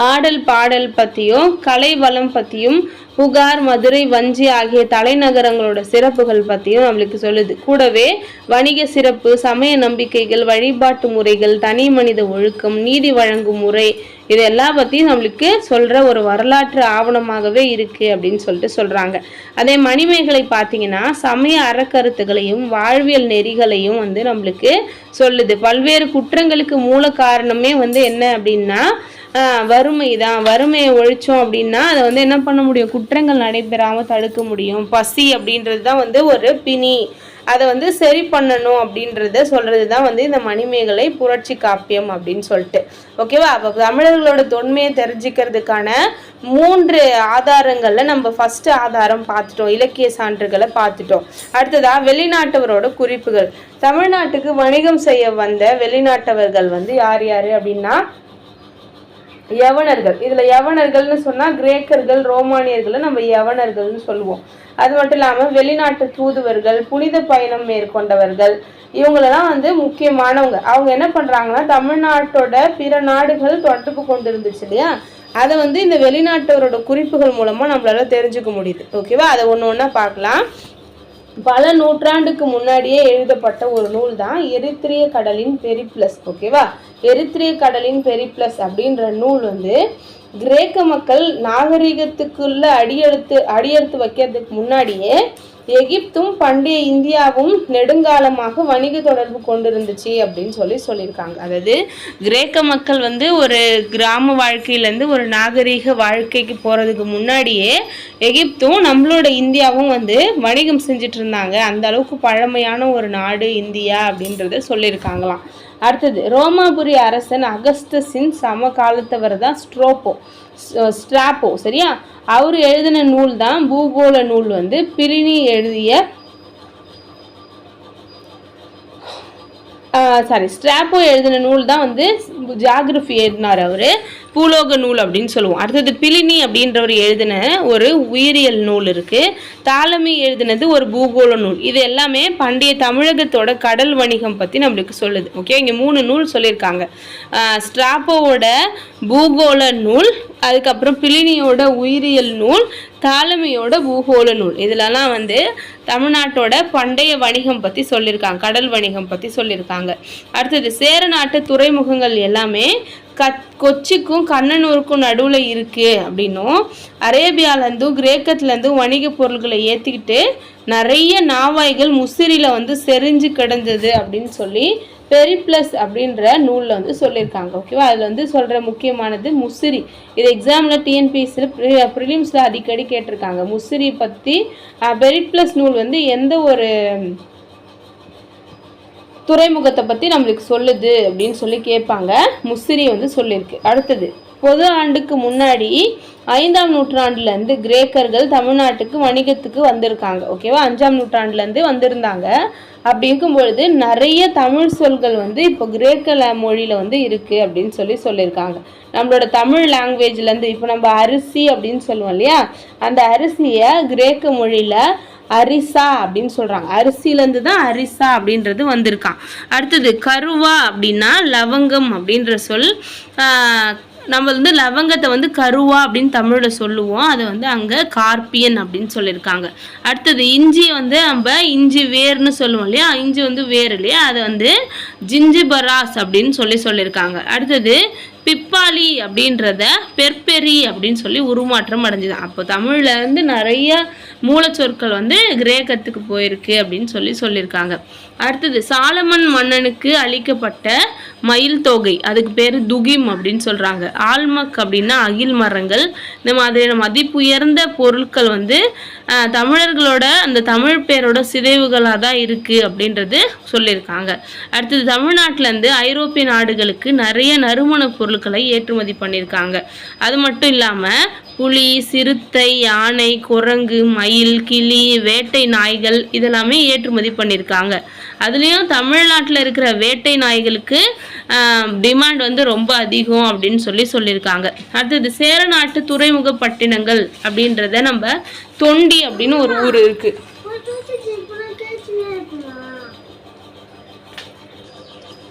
ஆடல் பாடல் பற்றியும் கலை வளம் பற்றியும் புகார் மதுரை வஞ்சி ஆகிய தலைநகரங்களோட சிறப்புகள் பற்றியும் நம்மளுக்கு சொல்லுது. கூடவே வணிக சிறப்பு, சமய நம்பிக்கைகள், வழிபாட்டு முறைகள், தனி மனித ஒழுக்கம், நீதி வழங்கும் முறை இது எல்லாம் பற்றியும் நம்மளுக்கு சொல்கிற ஒரு வரலாற்று ஆவணமாகவே இருக்குது அப்படின்னு சொல்கிறாங்க. அதே மணிமேகலை பார்த்தீங்கன்னா சமய அறக்கருத்துகளையும் வாழ்வியல் நெறிகளையும் வந்து நம்மளுக்கு சொல்லுது. பல்வேறு குற்றங்களுக்கு மூல காரணமே வந்து என்ன அப்படின்னா வறுமை தான். வறுமையை ஒழிச்சோம் அப்படின்னா அதை வந்து என்ன பண்ண முடியும், குற்றங்கள் நடைபெறாமல் தடுக்க முடியும். பசி அப்படின்றது தான் வந்து ஒரு பிணி, அதை வந்து சரி பண்ணணும் அப்படின்றத சொல்கிறது தான் வந்து இந்த மணிமேகலை புரட்சி காப்பியம் அப்படின்னு சொல்லிட்டு. ஓகேவா? அப்போ தமிழர்களோட தொன்மையை தெரிஞ்சுக்கிறதுக்கான 3 ஆதாரங்களில் நம்ம ஃபஸ்ட்டு ஆதாரம் பார்த்துட்டோம், இலக்கிய சான்றுகளை பார்த்துட்டோம். அடுத்ததாக வெளிநாட்டவரோட குறிப்புகள். தமிழ்நாட்டுக்கு வணிகம் செய்ய வந்த வெளிநாட்டவர்கள் வந்து யார் யார் அப்படின்னா யவனர்கள். இதில் யவனர்கள்னு சொன்னால் கிரேக்கர்கள் ரோமானியர்களை நம்ம யவனர்கள்னு சொல்லுவோம். அது மட்டும் இல்லாமல் வெளிநாட்டு தூதுவர்கள், புனித பயணம் மேற்கொண்டவர்கள், இவங்களெல்லாம் வந்து முக்கியமானவங்க. அவங்க என்ன பண்ணுறாங்கன்னா தமிழ்நாட்டோட பிற நாடுகள் தொடர்பு கொண்டு இருந்துச்சு இல்லையா, அதை வந்து இந்த வெளிநாட்டவரோட குறிப்புகள் மூலமாக நம்மளால தெரிஞ்சுக்க முடியுது. ஓகேவா? அதை ஒன்று ஒன்றா பார்க்கலாம். பல நூற்றாண்டுக்கு முன்னாடியே எழுதப்பட்ட ஒரு நூல் தான் எரித்திரிய கடலின் பெரிப்ளஸ். ஓகேவா? எரித்திரிய கடலின் பெரிப்ளஸ் அப்படின்ற நூல் வந்து கிரேக்க மக்கள் நாகரிகத்துக்குள்ள அடியெடுத்து வைக்கிறதுக்கு முன்னாடியே எகிப்தும் பண்டைய இந்தியாவும் நெடுங்காலமாக வணிக தொடர்பு கொண்டிருந்துச்சு அப்படின்னு சொல்லியிருக்காங்க. அதாவது கிரேக்க மக்கள் வந்து ஒரு கிராம வாழ்க்கையிலேருந்து ஒரு நாகரீக வாழ்க்கைக்கு போகிறதுக்கு முன்னாடியே எகிப்தும் நம்மளோட இந்தியாவும் வந்து வணிகம் செஞ்சுட்டு இருந்தாங்க. அந்த அளவுக்கு பழமையான ஒரு நாடு இந்தியா அப்படின்றத சொல்லியிருக்காங்களாம். அடுத்தது ரோமாபுரி அரசன் அகஸ்டஸின் சம காலத்தவர் தான் ஸ்ட்ராப்போ. சரியா? அவர் எழுதின நூல் தான் பூகோள நூல். வந்து பிலினி எழுதிய ஸ்ட்ராப்போ எழுதின நூல் தான் வந்து ஜியாகிரபி எழுதினார் அவர், பூலோக நூல் அப்படின்னு சொல்லுவோம். அடுத்தது பிலினி அப்படின்றவர் எழுதின ஒரு உயிரியல் நூல் இருக்குது. தாலமி எழுதினது ஒரு பூகோள நூல். இது எல்லாமே பண்டைய தமிழகத்தோட கடல் வணிகம் பற்றி நம்மளுக்கு சொல்லுது. ஓகே, இங்கே 3 நூல் சொல்லியிருக்காங்க. ஸ்ட்ராப்போவோட பூகோள நூல், அதுக்கப்புறம் பிலினியோட உயிரியல் நூல், தாலமியோட பூகோள நூல். இதிலெல்லாம் வந்து தமிழ்நாட்டோட பண்டைய வணிகம் பற்றி சொல்லியிருக்காங்க, கடல் வணிகம் பற்றி சொல்லியிருக்காங்க. சொல்லியிருக்காங்க. அடுத்தது சேர நாட்டு துறைமுகங்கள் எல்லாமே கொச்சிக்கும் கண்ணனூருக்கும் நடுவில் இருக்குது அப்படின்னும், அரேபியாவிலேருந்தும் கிரேக்கத்துலேருந்தும் வணிக பொருட்களை ஏற்றிக்கிட்டு நிறைய நாவாய்கள் முசிறியில் வந்து செறிஞ்சு கிடந்தது அப்படின்னு சொல்லி பெரிப்ளஸ் அப்படின்ற நூலில் வந்து சொல்லியிருக்காங்க. ஓகேவா, அதில் வந்து சொல்கிற முக்கியமானது முசிறி. இது எக்ஸாமில் டிஎன்பிஎஸ்சியில் ப்ரிலிம்ஸில் அடிக்கடி கேட்டிருக்காங்க. முசிறி பற்றி பெரிப்ளஸ் நூல் வந்து எந்த ஒரு துறைமுகத்தை பற்றி நம்மளுக்கு சொல்லுது அப்படின்னு சொல்லி கேட்பாங்க. முசிறி வந்து சொல்லியிருக்கு. அடுத்தது பொது ஆண்டுக்கு முன்னாடி 5ஆம் நூற்றாண்டுலேருந்து கிரேக்கர்கள் தமிழ்நாட்டுக்கு வணிகத்துக்கு வந்திருக்காங்க. ஓகேவா, 5ஆம் நூற்றாண்டுலேருந்து வந்திருந்தாங்க. அப்படி இருக்கும்பொழுது நிறைய தமிழ் சொற்கள் வந்து இப்போ கிரேக்க மொழியில் வந்து இருக்குது அப்படின்னு சொல்லியிருக்காங்க. நம்மளோட தமிழ் லாங்குவேஜ்லேருந்து இப்போ நம்ம அரிசி அப்படின்னு சொல்லுவோம் இல்லையா, அந்த அரிசியை கிரேக்க மொழியில் அரிசா அப்படின்னு சொல்கிறாங்க. அரிசியிலேருந்து தான் அரிசா அப்படின்றது வந்திருக்கான். அடுத்தது கருவா அப்படின்னா லவங்கம் அப்படின்ற சொல். நம்ம வந்து லவங்கத்தை வந்து கருவா அப்படின்னு தமிழில் சொல்லுவோம். அதை வந்து அங்கே கார்பியன் அப்படின்னு சொல்லியிருக்காங்க. அடுத்தது இஞ்சி வந்து நம்ம இஞ்சி வேர்னு சொல்லுவோம் இல்லையா, இஞ்சி வந்து வேர் இல்லையா, அதை வந்து ஜிஞ்சிபராஸ் அப்படின்னு சொல்லியிருக்காங்க. அடுத்தது பிப்பாளி அப்படின்றத பெர்பெரி அப்படின்னு சொல்லி உருமாற்றம் அடைஞ்சுதான். அப்போ தமிழ்ல இருந்து நிறைய மூலச்சொற்கள் வந்து கிரேக்கத்துக்கு போயிருக்கு அப்படின்னு சொல்லியிருக்காங்க. அடுத்தது சாலமன் மன்னனுக்கு அளிக்கப்பட்ட மயில் தொகை, அதுக்கு பேர் துகிம் அப்படின்னு சொல்கிறாங்க. ஆல்மக் அப்படின்னா அகில் மரங்கள். இந்த மாதிரியான மதிப்புயர்ந்த பொருட்கள் வந்து தமிழர்களோட அந்த தமிழ் பேரோட சிதைவுகளாக தான் இருக்குது அப்படின்றது சொல்லியிருக்காங்க. அடுத்தது தமிழ்நாட்டிலேருந்து ஐரோப்பிய நாடுகளுக்கு நிறைய நறுமண பொருட்களை ஏற்றுமதி பண்ணியிருக்காங்க. அது மட்டும் இல்லாமல் புலி, சிறுத்தை, யானை, குரங்கு, மயில், கிளி, வேட்டை நாய்கள் இதெல்லாமே ஏற்றுமதி பண்ணியிருக்காங்க. அதுலேயும் தமிழ்நாட்டில் இருக்கிற வேட்டை நாய்களுக்கு டிமாண்ட் வந்து ரொம்ப அதிகம் அப்படின்னு சொல்லியிருக்காங்க. அடுத்தது சேர நாட்டு துறைமுக பட்டினங்கள் அப்படின்றத நம்ம தொண்டி அப்படின்னு ஒரு ஊர் இருக்கு.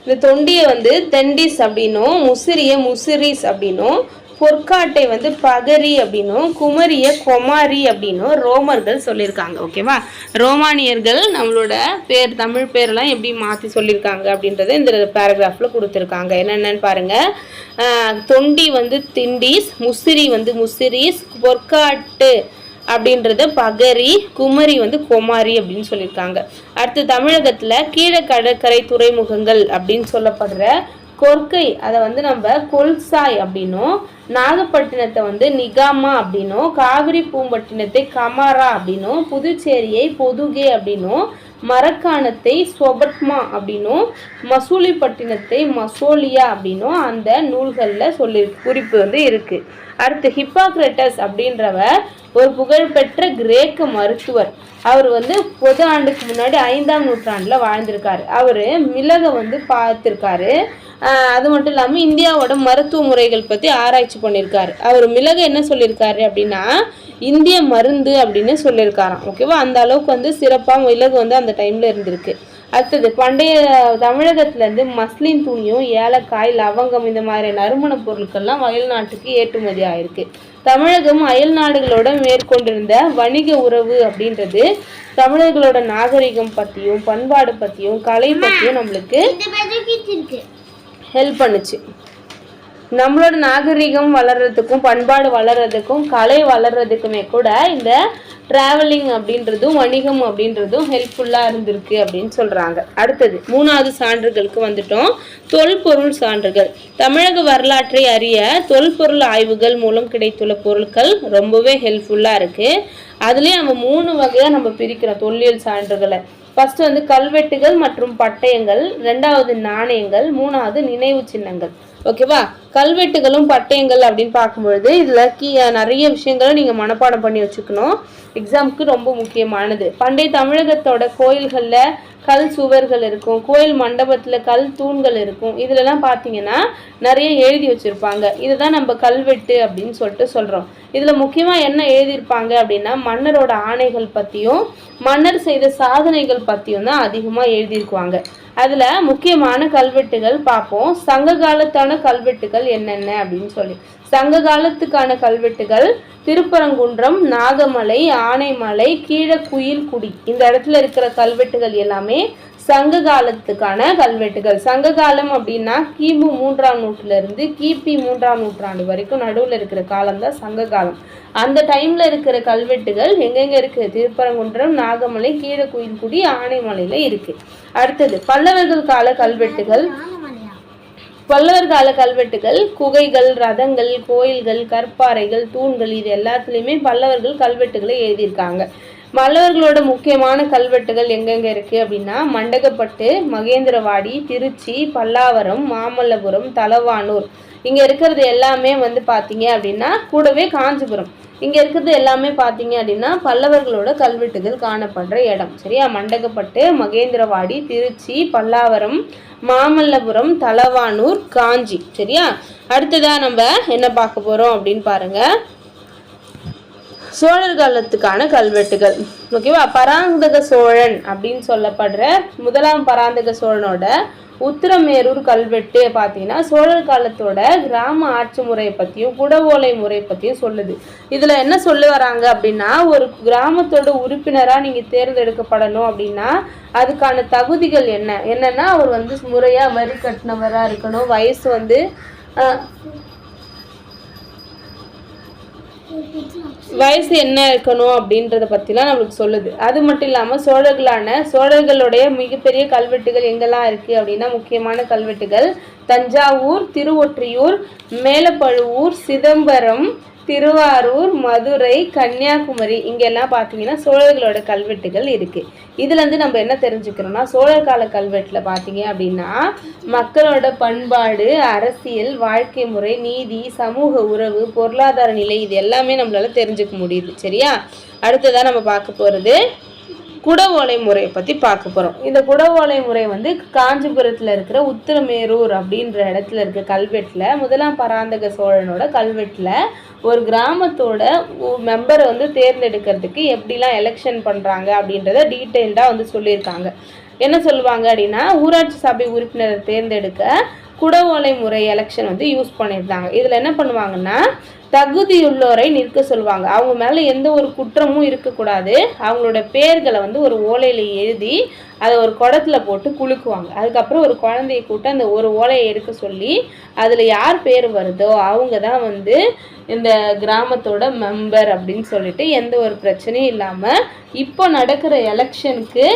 இந்த தொண்டியை வந்து தெண்டிஸ் அப்படின்னும், முசிறிய முசிறிஸ் அப்படின்னும், பொற்காட்டை வந்து பகரி அப்படின்னும், குமரிய கொமாரி அப்படின்னும் ரோமர்கள் சொல்லியிருக்காங்க. ஓகேவா, ரோமானியர்கள் நம்மளோட தமிழ் பேரெல்லாம் எப்படி மாற்றி சொல்லியிருக்காங்க அப்படின்றத இந்த பேராகிராஃபில் கொடுத்துருக்காங்க. என்னென்னு பாருங்கள். தொண்டி வந்து திண்டிஸ், முசிறி வந்து முசிறிஸ், பொற்காட்டு அப்படின்றத பகரி, குமரி வந்து கொமாரி அப்படின்னு சொல்லியிருக்காங்க. அடுத்து தமிழகத்தில் கீழே கடற்கரை துறைமுகங்கள் அப்படின்னு சொல்லப்படுற கொர்க்கை அதை வந்து நம்ம கொல்சாய் அப்படின்னும், நாகப்பட்டினத்தை வந்து நிகாமா அப்படின்னும், காவிரி பூம்பட்டினத்தை கமாரா அப்படின்னும், புதுச்சேரியை பொதுகே அப்படின்னும், மரக்காணத்தை சொபட்மா அப்படின்னும், மசூலிப்பட்டினத்தை மசோலியா அப்படின்னும் அந்த நூல்களில் குறிப்பு வந்து இருக்குது. அடுத்து ஹிப்பாக்ரட்டஸ் அப்படின்றவர் ஒரு புகழ்பெற்ற கிரேக்க மருத்துவர். அவர் வந்து பொது ஆண்டுக்கு முன்னாடி 5ஆம் நூற்றாண்டில் வாழ்ந்திருக்காரு. அவர் மிளகை வந்து பார்த்துருக்காரு. அது மட்டும் இல்லாமல் இந்தியாவோட மருத்துவ முறைகள் பற்றி ஆராய்ச்சி பண்ணியிருக்காரு. அவர் மிளகு என்ன சொல்லியிருக்காரு அப்படின்னா இந்திய மருந்து அப்படின்னு சொல்லியிருக்காராம். ஓகேவா, அந்த அளவுக்கு வந்து சிறப்பாக மிளகு வந்து அந்த டைமில் இருந்திருக்கு. அடுத்தது பண்டைய தமிழகத்துலேருந்து மஸ்லின் துணியும், ஏலக்காய், லவங்கம் இந்த மாதிரி நறுமண பொருட்கள்லாம் அயல் நாட்டுக்கு ஏற்றுமதி ஆயிருக்கு. தமிழகம் அயல் நாடுகளோட மேற்கொண்டிருந்த வணிக உறவு அப்படின்றது தமிழர்களோட நாகரிகம் பற்றியும் பண்பாடு பற்றியும் கலை பற்றியும் நம்மளுக்கு ஹெல்ப் பண்ணுச்சு. நம்மளோட நாகரிகம் வளர்கிறதுக்கும் பண்பாடு வளர்கிறதுக்கும் கலை வளர்கிறதுக்குமே கூட இந்த ட்ராவலிங் அப்படின்றதும் வணிகம் அப்படின்றதும் ஹெல்ப்ஃபுல்லாக இருந்திருக்கு அப்படின்னு சொல்கிறாங்க. அடுத்தது 3வது சான்றுகளுக்கு வந்துட்டோம். தொல்பொருள் சான்றுகள். தமிழக வரலாற்றை அறிய தொல்பொருள் ஆய்வுகள் மூலம் கிடைத்துள்ள பொருட்கள் ரொம்பவே ஹெல்ப்ஃபுல்லாக இருக்குது. அதுலேயும் நம்ம 3 வகையாக நம்ம பிரிக்கிறோம் தொல்லியல் சான்றுகளை. ஃபர்ஸ்ட் வந்து கல்வெட்டுகள் மற்றும் பட்டயங்கள், 2வது நாணயங்கள், 3வது நினைவு சின்னங்கள். ஓகேவா, கல்வெட்டுகளும் பட்டயங்கள் அப்படின்னு பார்க்கும்பொழுது இதில் நிறைய விஷயங்களை நீங்கள் மனப்பாடம் பண்ணி வச்சுக்கணும். எக்ஸாமுக்கு ரொம்ப முக்கியமானது. பண்டைய தமிழகத்தோட கோயில்களில் கல் சுவர்கள் இருக்கும், கோயில் மண்டபத்தில் கல் தூண்கள் இருக்கும். இதிலெல்லாம் பார்த்தீங்கன்னா நிறைய எழுதி வச்சுருப்பாங்க. இதுதான் நம்ம கல்வெட்டு அப்படின்னு சொல்கிறோம். இதில் முக்கியமாக என்ன எழுதியிருப்பாங்க அப்படின்னா மன்னரோட ஆணைகள் பற்றியும் மன்னர் செய்த சாதனைகள் பற்றியும் தான் அதிகமாக எழுதியிருக்குவாங்க. அதில் முக்கியமான கல்வெட்டுகள் பார்ப்போம். சங்க காலத்தான கல்வெட்டுகள் என்னென்ன அப்படின்னு சொல்லி. சங்க காலத்துக்கான கல்வெட்டுகள் திருப்பரங்குன்றம், நாகமலை, ஆனைமலை, கீழக்குயில்குடி இந்த இடத்துல இருக்கிற கல்வெட்டுகள் எல்லாமே சங்க காலத்துக்கான கல்வெட்டுகள். சங்க காலம் அப்படின்னா கிமு 3ஆம் நூற்றுல இருந்து கிபி 3ஆம் நூற்றாண்டு வரைக்கும் நடுவில் இருக்கிற காலம் தான் சங்க காலம். அந்த டைம்ல இருக்கிற கல்வெட்டுகள் எங்கெங்க இருக்கு? திருப்பரங்குன்றம், நாகமலை, கீழக்குயில்குடி, ஆனைமலையில இருக்கு. அடுத்தது பல்லவர்கள் கால கல்வெட்டுகள். பல்லவர் கால கல்வெட்டுகள் குகைகள், ரதங்கள், கோயில்கள், கற்பாறைகள், தூண்கள் இது எல்லாத்துலேயுமே பல்லவர்கள் கல்வெட்டுகளை எழுதியிருக்காங்க. பல்லவர்களோட முக்கியமான கல்வெட்டுகள் எங்கெங்க இருக்கு அப்படின்னா மண்டகப்பட்டு, மகேந்திரவாடி, திருச்சி, பல்லாவரம், மாமல்லபுரம், தலவானூர். இங்க இருக்கிறது எல்லாமே வந்து பாத்தீங்க அப்படின்னா கூடவே காஞ்சிபுரம். இங்க இருக்கிறது எல்லாமே பாத்தீங்க அப்படின்னா பல்லவர்களோட கல்வெட்டுகள் காணப்படுற இடம். சரியா? மண்டகப்பட்டு, மகேந்திரவாடி, திருச்சி, பல்லாவரம், மாமல்லபுரம், தலவானூர், காஞ்சி. சரியா? அடுத்ததா நம்ம என்ன பார்க்க போறோம் அப்படின்னு பாருங்க. சோழர் காலத்துக்கான கல்வெட்டுகள். ஓகேவா? பராந்தக சோழன் அப்படின்னு சொல்லப்படுற முதலாம் பராந்தக சோழனோட உத்திரமேரூர் கல்வெட்டு பார்த்தீங்கன்னா சோழர் காலத்தோட கிராம ஆட்சி முறையை பற்றியும் குடவோலை முறை பற்றியும் சொல்லுது. இதில் என்ன சொல்லி வராங்க அப்படின்னா ஒரு கிராமத்தோட உறுப்பினராக நீங்கள் தேர்ந்தெடுக்கப்படணும் அப்படின்னா அதுக்கான தகுதிகள் என்னன்னா அவர் வந்து முறையாக வரி கட்டினவராக இருக்கணும், வயசு வந்து வயசு என்ன இருக்கணும் அப்படின்றத பற்றிலாம் நம்மளுக்கு சொல்லுது. அது மட்டும் இல்லாமல் சோழர்களுடைய மிகப்பெரிய கல்வெட்டுகள் எங்கெல்லாம் இருக்குது அப்படின்னா முக்கியமான கல்வெட்டுகள் தஞ்சாவூர், திருவொற்றியூர், மேலப்பழுவூர், சிதம்பரம், திருவாரூர், மதுரை, கன்னியாகுமரி இங்கெல்லாம் பார்த்தீங்கன்னா சோழர்களோட கல்வெட்டுகள் இருக்குது. இதுலேருந்து நம்ம என்ன தெரிஞ்சுக்கிறோம்னா சோழர் கால கல்வெட்டில் பார்த்தீங்க அப்படின்னா மக்களோட பண்பாடு, அரசியல், வாழ்க்கை முறை, நீதி, சமூக உறவு, பொருளாதார நிலை இது எல்லாமே நம்மளால தெரிஞ்சுக்க முடியுது. சரியா? அடுத்ததான் நம்ம பார்க்க போகிறது குடவோலை முறையை பற்றி பார்க்க போகிறோம். இந்த குடவோலை முறை வந்து காஞ்சிபுரத்தில் இருக்கிற உத்திரமேரூர் அப்படின்ற இடத்துல இருக்க கல்வெட்டில் முதலாம் பராந்தக சோழனோட கல்வெட்டில் ஒரு கிராமத்தோட மெம்பரை வந்து தேர்ந்தெடுக்கிறதுக்கு எப்படிலாம் எலெக்ஷன் பண்ணுறாங்க அப்படின்றத டீட்டெயில்டாக வந்து சொல்லியிருக்காங்க. என்ன சொல்லுவாங்க அப்படின்னா ஊராட்சி சபை உறுப்பினரை தேர்ந்தெடுக்க குடவோலை முறை எலெக்ஷன் வந்து யூஸ் பண்ணியிருந்தாங்க. இதில் என்ன பண்ணுவாங்கன்னா தகுதியுள்ளோரை நிற்க சொல்லுவாங்க. அவங்க மேலே எந்த ஒரு குற்றமும் இருக்கக்கூடாது. அவங்களோட பேர்களை வந்து ஒரு ஓலையில் எழுதி அதை ஒரு குடத்தில் போட்டு குலுக்குவாங்க. அதுக்கப்புறம் ஒரு குழந்தையை கூட்ட அந்த ஒரு ஓலையை எடுக்க சொல்லி அதில் யார் பேர் வருதோ அவங்க தான் வந்து இந்த கிராமத்தோட மெம்பர் அப்படின்னு சொல்லிட்டு எந்த ஒரு பிரச்சனையும் இல்லாமல் இப்போ நடக்கிற எலெக்ஷனுக்கு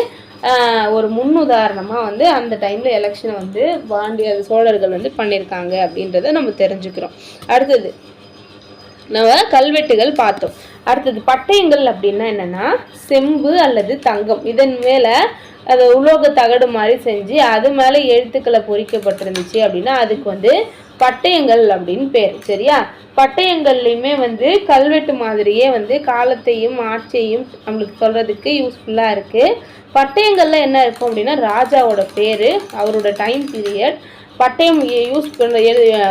ஒரு முன்னுதாரணமாக வந்து அந்த டைமில் எலெக்ஷனை வந்து சோழர்கள் வந்து பண்ணியிருக்காங்க அப்படின்றத நம்ம தெரிஞ்சுக்கிறோம். அடுத்தது நம்ம கல்வெட்டுகள் பார்த்தோம். அடுத்தது பட்டயங்கள் அப்படின்னா என்னன்னா செம்பு அல்லது தங்கம் இதன் மேலே அதை உலோக தகடு மாதிரி செஞ்சு அது மேலே எழுத்துக்களை பொறிக்கப்பட்டிருந்துச்சு அப்படின்னா அதுக்கு வந்து பட்டயங்கள் அப்படின்னு பேர். சரியா? பட்டயங்கள்லையுமே வந்து கல்வெட்டு மாதிரியே வந்து காலத்தையும் ஆட்சியையும் நம்மளுக்கு சொல்கிறதுக்கு யூஸ்ஃபுல்லாக இருக்குது. பட்டயங்கள்ல என்ன இருக்கும் அப்படின்னா ராஜாவோட பேர், அவரோட டைம் பீரியட், பட்டயம் யூஸ் பண்ண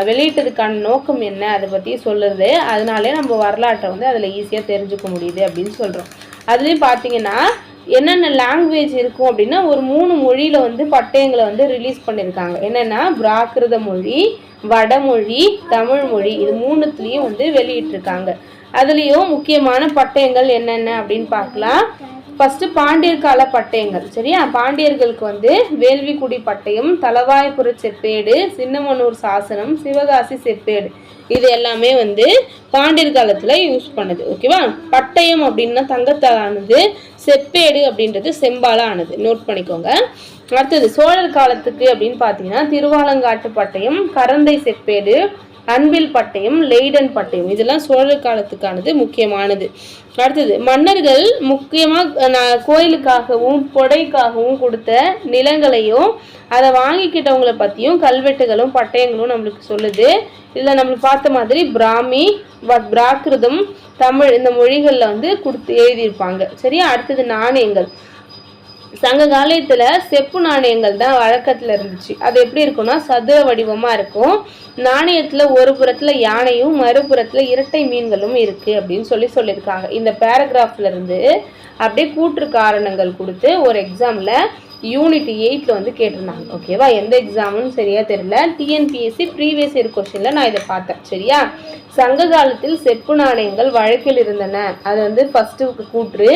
வெளியிட்டதுக்கான நோக்கம் என்ன அதை பற்றி சொல்லுறது. அதனாலே நம்ம வரலாற்றை வந்து அதில் ஈஸியாக தெரிஞ்சுக்க முடியுது அப்படின்னு சொல்கிறோம். அதுலேயும் பார்த்தீங்கன்னா என்னென்ன லாங்குவேஜ் இருக்கும் அப்படின்னா ஒரு 3 மொழியில் வந்து பட்டயங்களை வந்து ரிலீஸ் பண்ணியிருக்காங்க. என்னென்னா பிராகிருத மொழி, வடமொழி, தமிழ் மொழி இது 3த்துலேயும் வந்து வெளியிட்டிருக்காங்க. அதுலேயும் முக்கியமான பட்டயங்கள் என்னென்ன அப்படின்னு பார்க்கலாம். ஃபஸ்ட்டு பாண்டியர் கால பட்டயங்கள். சரியா? பாண்டியர்களுக்கு வந்து வேள்விக்குடி பட்டயம், தலவாய்புர செப்பேடு, சின்னமனூர் சாசனம், சிவகாசி செப்பேடு இது எல்லாமே வந்து பாண்டியர் காலத்தில் யூஸ் பண்ணுது. ஓகேவா? பட்டயம் அப்படின்னா தங்கத்தாலானது, செப்பேடு அப்படின்றது செம்பால ஆனது. நோட் பண்ணிக்கோங்க. அடுத்தது சோழர் காலத்துக்கு அப்படின்னு பார்த்தீங்கன்னா திருவாலங்காட்டு பட்டயம், கரந்தை செப்பேடு, அன்பில் பட்டயம், லெய்டன் பட்டயம் இதெல்லாம் சோழர் காலத்துக்கானது முக்கியமானது. அடுத்தது மன்னர்கள் முக்கியமாக கோயிலுக்காகவும் பொடைக்காகவும் கொடுத்த நிலங்களையும் அதை வாங்கிக்கிட்டவங்களை பற்றியும் கல்வெட்டுகளும் பட்டயங்களும் நம்மளுக்கு சொல்லுது. இதில் நம்மளுக்கு பார்த்த மாதிரி பிராமி, பிராகிருதம், தமிழ் இந்த மொழிகளில் வந்து கொடுத்து எழுதியிருப்பாங்க. சரியா? அடுத்தது நாணயங்கள். சங்க காலத்தில் செப்பு நாணயங்கள் தான் வழக்கத்தில் இருந்துச்சு. அது எப்படி இருக்குன்னா சதுர வடிவமாக இருக்கும். நாணயத்தில் ஒரு புறத்தில் யானையும் மறுபுறத்தில் இரட்டை மீன்களும் இருக்குது அப்படின்னு சொல்லியிருக்காங்க. இந்த பேராகிராஃப்ல இருந்து அப்படியே கூற்று காரணங்கள் கொடுத்து ஒரு எக்ஸாமில் யூனிட் 8ல் வந்து கேட்டிருந்தாங்க. ஓகேவா? எந்த எக்ஸாம்னு சரியா தெரியல. டிஎன்பிஎஸ்சி ப்ரீவியஸ் இயர் கொஸ்டின்ல நான் இதை பார்த்தேன். சரியா? சங்க காலத்தில் செப்பு நாணயங்கள் வழக்கில் இருந்தன. அது வந்து ஃபர்ஸ்ட் கூற்று.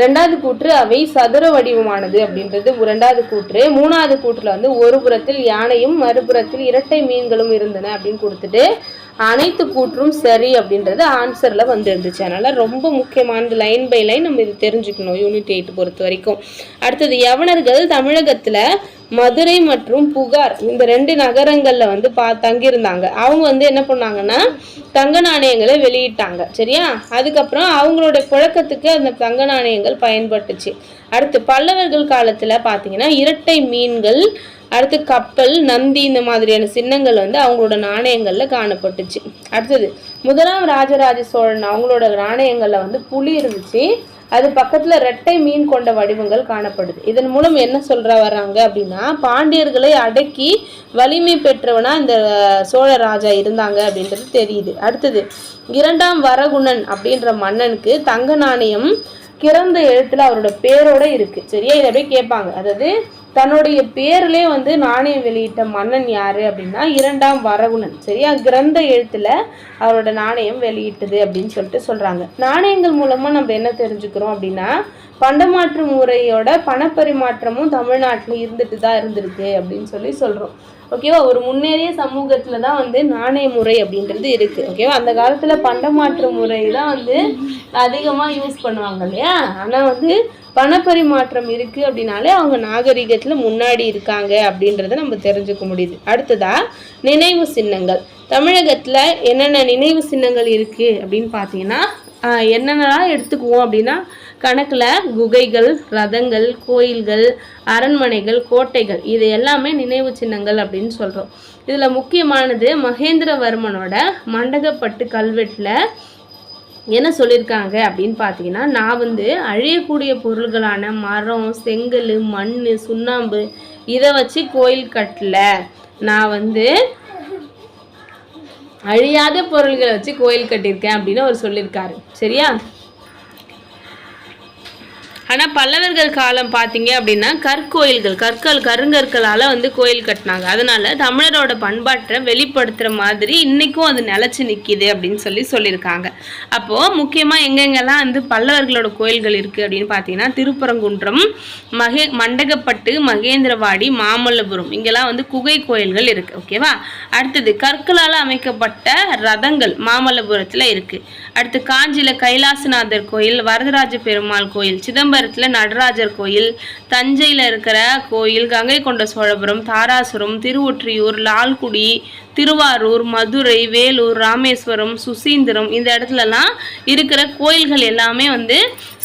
ரெண்டாவது கூற்று அவை சதுர வடிவமானது அப்படின்றது ரெண்டாவது கூற்று. மூணாவது கூற்றுல வந்து ஒரு புறத்தில் யானையும் மறுபுறத்தில் இரட்டை மீன்களும் இருந்தன அப்படின்னு கொடுத்துட்டு அனைத்து கூற்றும் சரி அப்படின்றது ஆன்சர்ல வந்து இருந்துச்சு. அதனால ரொம்ப முக்கியமானது, லைன் பை லைன் நம்ம இது தெரிஞ்சுக்கணும் யூனிட் 8 பொறுத்த வரைக்கும். அடுத்தது, யவனர்கள் தமிழகத்துல மதுரை மற்றும் புகார் இந்த 2 நகரங்கள்ல வந்து தங்கியிருந்தாங்க. அவங்க வந்து என்ன பண்ணாங்கன்னா தங்க நாணயங்களை வெளியிட்டாங்க. சரியா? அதுக்கப்புறம் அவங்களோட புழக்கத்துக்கு அந்த தங்க நாணயங்கள் பயன்பட்டுச்சு. அடுத்து, பல்லவர்கள் காலத்துல பாத்தீங்கன்னா இரட்டை மீன்கள், அடுத்து கப்பல், நந்தி இந்த மாதிரியான சின்னங்கள் வந்து அவங்களோட நாணயங்கள்ல காணப்பட்டுச்சு. அடுத்தது, முதலாம் ராஜராஜ சோழன் அவங்களோட நாணயங்கள்ல வந்து புலி இருந்துச்சு. அது பக்கத்துல இரட்டை மீன் கொண்ட வடிவங்கள் காணப்படுது. இதன் மூலம் என்ன வர்றாங்க அப்படின்னா பாண்டியர்களை அடக்கி வலிமை பெற்றவனா இந்த சோழ ராஜா இருந்தாங்க அப்படின்றது தெரியுது. அடுத்தது, 2ஆம் வரகுணன் அப்படின்ற மன்னனுக்கு தங்க நாணயம் கிறந்த எழுத்துல அவரோட பேரோட இருக்கு. சரியா? இதை அப்படியே கேட்பாங்க. அதாவது தன்னுடைய பேர்லயே வந்து நாணயம் வெளியிட்ட மன்னன் யாரு அப்படின்னா 2ஆம் வரகுணன். சரியா? கிரந்த எழுத்துல அவரோட நாணயம் வெளியிட்டது அப்படின்னு சொல்லிட்டு சொல்றாங்க. நாணயங்கள் மூலமா நம்ம என்ன தெரிஞ்சுக்கிறோம் அப்படின்னா பண்டமாற்று முறையோட பணப்பரிமாற்றமும் தமிழ்நாட்டுல இருந்துட்டு தான் இருந்திருக்கு அப்படின்னு சொல்றோம். ஓகேவா? ஒரு முன்னேறிய சமூகத்துல தான் வந்து நாணய முறை அப்படின்றது இருக்கு. ஓகேவா? அந்த காலத்துல பண்டமாற்று முறை தான் வந்து அதிகமா யூஸ் பண்ணுவாங்க இல்லையா? ஆனா வந்து பணப்பரிமாற்றம் இருக்கு அப்படின்னாலே அவங்க நாகரிகத்துல முன்னாடி இருக்காங்க அப்படின்றத நம்ம தெரிஞ்சுக்க முடியுது. அடுத்ததா, நினைவு சின்னங்கள். தமிழகத்துல என்னென்ன நினைவு சின்னங்கள் இருக்கு அப்படின்னு பாத்தீங்கன்னா என்னென்னலாம் எடுத்துக்குவோம் அப்படின்னா கணக்குல குகைகள், ரதங்கள், கோயில்கள், அரண்மனைகள், கோட்டைகள், இது எல்லாமே நினைவு சின்னங்கள் அப்படின்னு சொல்றோம். இதுல முக்கியமானது மகேந்திரவர்மனோட மண்டகப்பட்டு கல்வெட்டுல என்ன சொல்லியிருக்காங்க அப்படின்னு பார்த்தீங்கன்னா நான் வந்து அழியக்கூடிய பொருள்களான மரம், செங்கல், மண், சுண்ணாம்பு இதை வச்சு கோயில் கட்டல, நான் வந்து அழியாத பொருள்களை வச்சு கோயில் கட்டியிருக்கேன் அப்படின்னு அவர் சொல்லியிருக்காரு. சரியா? ஆனால் பல்லவர்கள் காலம் பார்த்தீங்க அப்படின்னா கற்கோயில்கள், கருங்கற்களால் வந்து கோயில் கட்டினாங்க. அதனால தமிழரோட பண்பாட்டை வெளிப்படுத்துகிற மாதிரி இன்றைக்கும் அது நிலச்சி நிற்கிது அப்படின்னு சொல்லியிருக்காங்க. அப்போது முக்கியமாக எங்கெங்கெல்லாம் வந்து பல்லவர்களோட கோயில்கள் இருக்குது அப்படின்னு பார்த்தீங்கன்னா திருப்பரங்குன்றம், மண்டகப்பட்டு, மகேந்திரவாடி, மாமல்லபுரம், இங்கெல்லாம் வந்து குகை கோயில்கள் இருக்குது. ஓகேவா? அடுத்தது, கற்களால் அமைக்கப்பட்ட ரதங்கள் மாமல்லபுரத்தில் இருக்குது. அடுத்து, காஞ்சியில் கைலாசநாதர் கோயில், வரதராஜ பெருமாள் கோயில், சிதம்பரத்தில் நடராஜர் கோயில், தஞ்சையில் இருக்கிற கோயில், கங்கை கொண்ட சோழபுரம், தாராசுரம், திருவொற்றியூர், லால்குடி, திருவாரூர், மதுரை, வேலூர், ராமேஸ்வரம், சுசீந்திரம், இந்த இடத்துலலாம் இருக்கிற கோயில்கள் எல்லாமே வந்து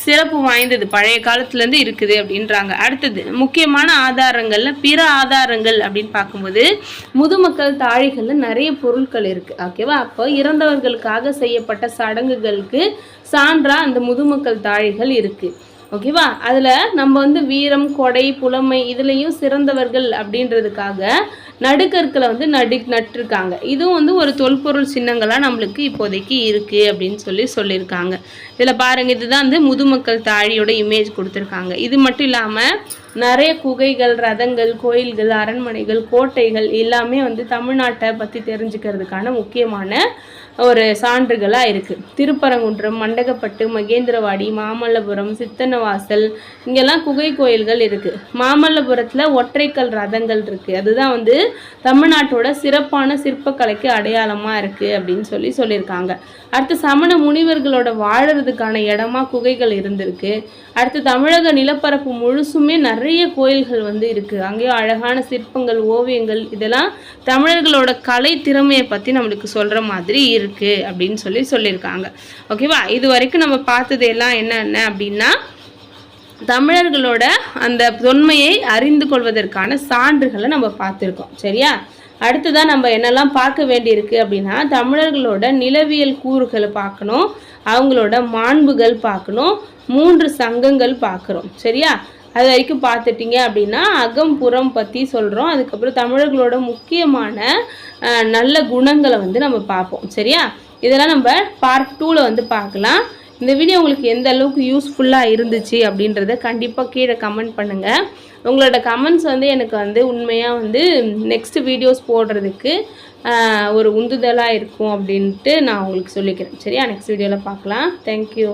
சிறப்பு வாய்ந்தது, பழைய காலத்துலேருந்து இருக்குது அப்படின்றாங்க. அடுத்தது, முக்கியமான ஆதாரங்கள்ல பிற ஆதாரங்கள் அப்படின்னு பார்க்கும்போது முதுமக்கள் தாழிகள்ல நிறைய பொருட்கள் இருக்கு. ஓகேவா? அப்போ இறந்தவர்களுக்காக செய்யப்பட்ட சடங்குகளுக்கு சான்றா அந்த முதுமக்கள் தாழிகள் இருக்கு. ஓகேவா? அதில் நம்ம வந்து வீரம், கொடை, புலமை இதுலேயும் சிறந்தவர்கள் அப்படின்றதுக்காக நடுக்கற்களை வந்து நட்டிருக்காங்க. இதுவும் வந்து ஒரு தொல்பொருள் சின்னங்களாக நம்மளுக்கு இப்போதைக்கு இருக்குது அப்படின்னு சொல்லியிருக்காங்க. இதில் பாருங்கள், இதுதான் வந்து முதுமக்கள் தாழியோட இமேஜ் கொடுத்துருக்காங்க. இது மட்டும் இல்லாமல் நிறைய குகைகள், ரதங்கள், கோயில்கள், அரண்மனைகள், கோட்டைகள் எல்லாமே வந்து தமிழ்நாட்டை பற்றி தெரிஞ்சுக்கிறதுக்கான முக்கியமான ஒரு சான்றுகளாக இருக்குது. திருப்பரங்குன்றம், மண்டகப்பட்டு, மகேந்திரவாடி, மாமல்லபுரம், சித்தன்னவாசல், இங்கெல்லாம் குகை கோயில்கள் இருக்குது. மாமல்லபுரத்தில் ஒற்றைக்கல் ரதங்கள் இருக்குது. அதுதான் வந்து தமிழ்நாட்டோட சிறப்பான சிற்பக்கலைக்கு அடையாளமாக இருக்குது அப்படின்னு சொல்லியிருக்காங்க. அடுத்து, சமண முனிவர்களோட வாழறதுக்கான இடமா குகைகள் இருந்திருக்கு. அடுத்து, தமிழக நிலப்பரப்பு முழுசுமே நிறைய கோயில்கள் வந்து இருக்குது. அங்கேயும் அழகான சிற்பங்கள், ஓவியங்கள், இதெல்லாம் தமிழர்களோட கலை திறமையை பற்றி நம்மளுக்கு சொல்கிற மாதிரி இருக்குது அப்படின்னு சொல்லியிருக்காங்க. ஓகேவா? இது வரைக்கும் நம்ம பார்த்தது எல்லாம் என்னென்ன அப்படின்னா தமிழர்களோட அந்த தொன்மையை அறிந்து கொள்வதற்கான சான்றுகளை நம்ம பார்த்துருக்கோம். சரியா? அடுத்ததான் நம்ம என்னெல்லாம் பார்க்க வேண்டியிருக்கு அப்படின்னா தமிழர்களோட நிலவியல் கூறுகளை பார்க்கணும், அவங்களோட மாண்புகள் பார்க்கணும், 3 சங்கங்கள் பார்க்குறோம். சரியா? அது வரைக்கும் பார்த்துட்டிங்க அப்படின்னா அகம் புறம் பற்றி சொல்கிறோம். அதுக்கப்புறம் தமிழர்களோட முக்கியமான நல்ல குணங்களை வந்து நம்ம பார்ப்போம். சரியா? இதெல்லாம் நம்ம பார்ட் 2ல் வந்து பார்க்கலாம். இந்த வீடியோ உங்களுக்கு எந்த அளவுக்கு யூஸ்ஃபுல்லாக இருந்துச்சு அப்படின்றத கண்டிப்பாக கீழே கமெண்ட் பண்ணுங்கள். உங்களோட கமெண்ட்ஸ் வந்து எனக்கு வந்து உண்மையாக வந்து நெக்ஸ்ட் வீடியோஸ் போடுறதுக்கு ஒரு உந்துதலாக இருக்கும் அப்படின்ட்டு நான் உங்களுக்கு சொல்லிக்கிறேன். சரியா, நெக்ஸ்ட் வீடியோவில் பார்க்கலாம். தேங்க்யூ.